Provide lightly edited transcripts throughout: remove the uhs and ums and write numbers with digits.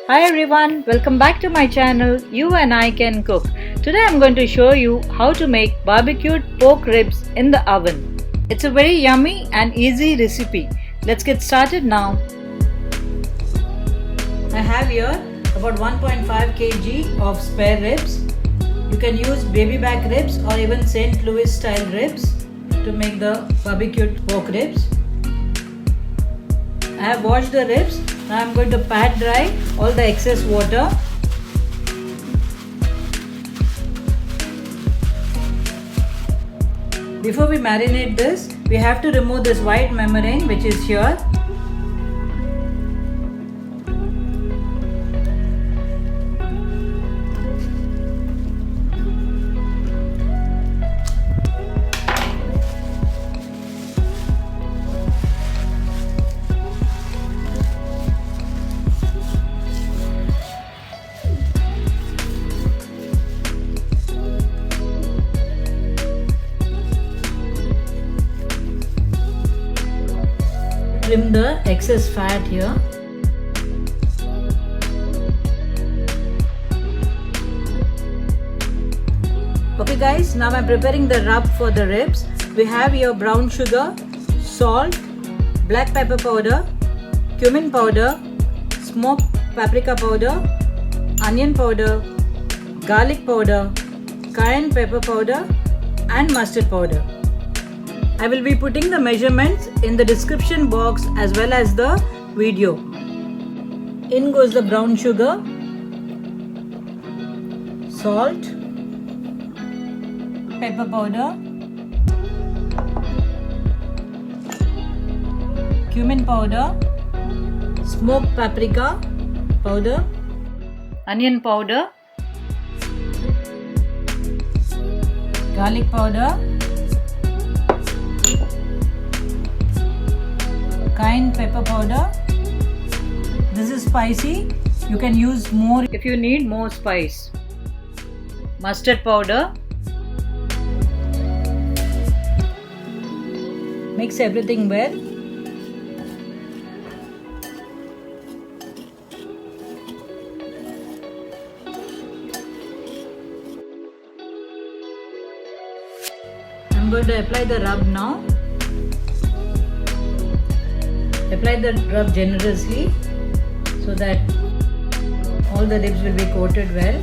Hi everyone, welcome back to my channel You and I Can Cook. Today I'm going to show you how to make barbecued pork ribs in the oven. It's a very yummy and easy recipe. Let's get started now. I have here about 1.5 kg of spare ribs. You can use baby back ribs or even St. Louis style ribs to make the barbecued pork ribs. I have washed the ribs. Now I am going to pat dry all the excess water. Before we marinate this, we have to remove this white membrane which is here. Trim the excess fat here. Okay guys, now I'm preparing the rub for the ribs. We have here brown sugar, salt, black pepper powder, cumin powder, smoked paprika powder, onion powder, garlic powder, cayenne pepper powder and mustard powder. I will be putting the measurements in the description box as well as the video. In goes the brown sugar, salt, pepper powder, cumin powder, smoked paprika powder, onion powder, garlic powder, cayenne pepper powder. This is spicy. You can use more if you need more spice. Mustard powder. Mix everything well. I'm going to apply the rub now. Apply the rub generously so that all the ribs will be coated well.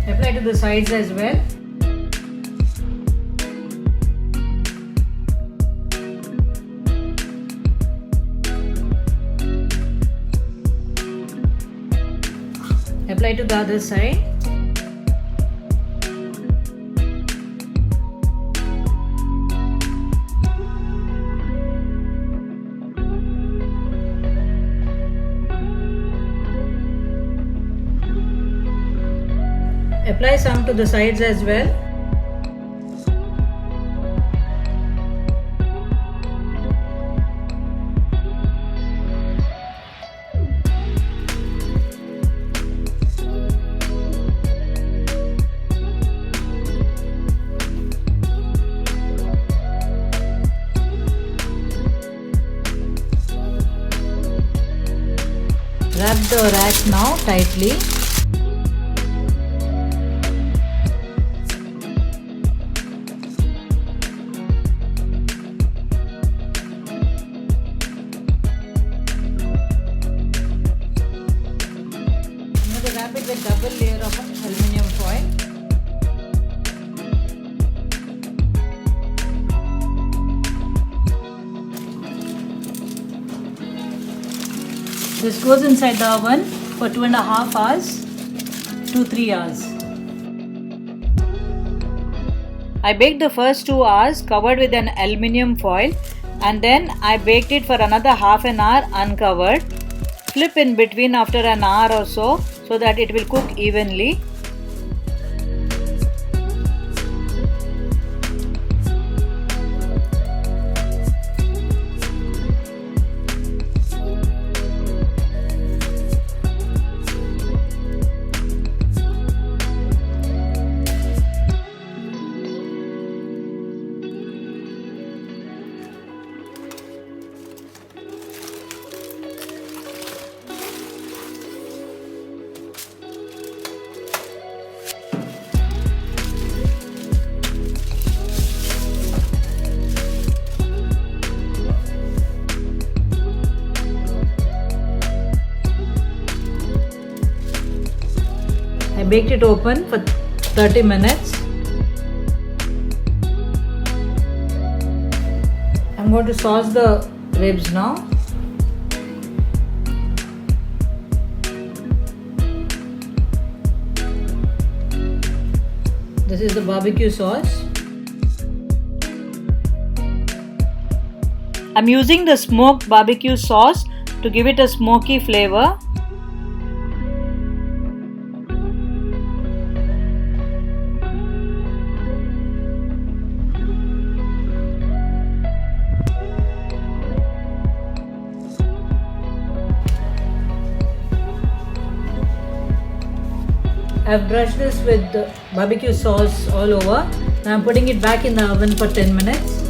Apply to the sides as well. Apply to the other side. Apply some to the sides as well. Wrap the rack now tightly. Wrap it with double layer of aluminium foil. This goes inside the oven for 2.5 hours to 3 hours. I baked the first 2 hours covered with an aluminium foil and then I baked it for another half an hour uncovered. Flip in between after an hour or so that it will cook evenly. baked it open for 30 minutes. I'm going to sauce the ribs now. This is the barbecue sauce. I'm using the smoked barbecue sauce to give it a smoky flavor. I've brushed this with the barbecue sauce all over. Now I'm putting it back in the oven for 10 minutes.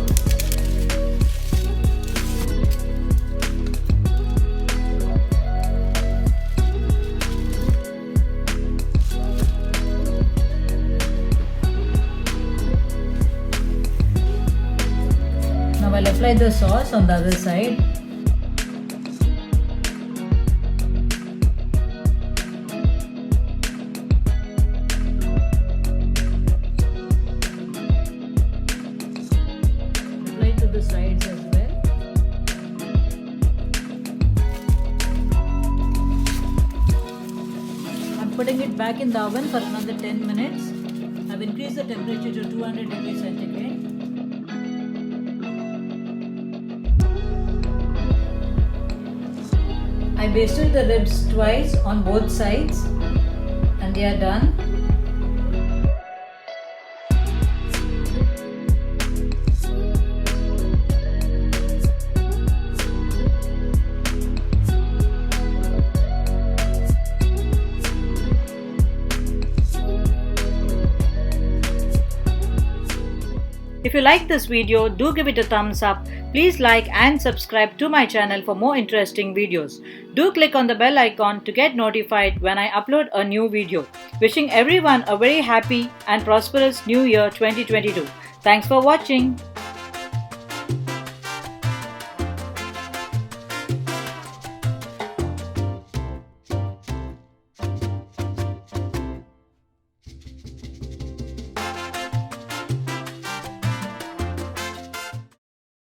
Now I'll apply the sauce on the other side. To the sides as well. I'm putting it back in the oven for another 10 minutes. I've increased the temperature to 200 degrees centigrade. I basted the ribs twice on both sides and they are done. If you like this video, do give it a thumbs up. Please like and subscribe to my channel for more interesting videos. Do click on the bell icon to get notified when I upload a new video. Wishing everyone a very happy and prosperous New Year 2022. Thanks for watching.